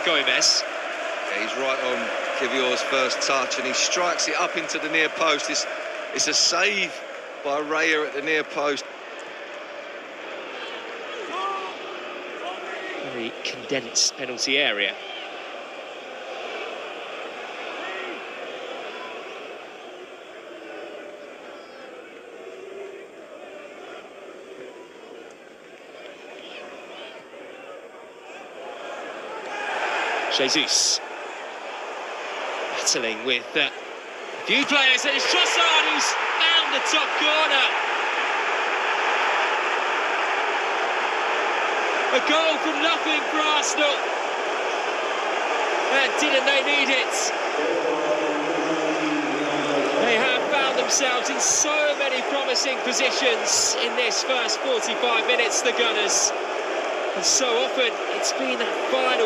Gomez. Yeah, he's right on Kivior's first touch, and he strikes it up into the near post. It's a save by Raya at the near post. Very condensed penalty area. Jesus battling with a few players, and it's Trosard who's found the top corner. A goal from nothing for Arsenal, and didn't they need it? They have found themselves in so many promising positions in this first 45 minutes, the Gunners, and so often it's been that final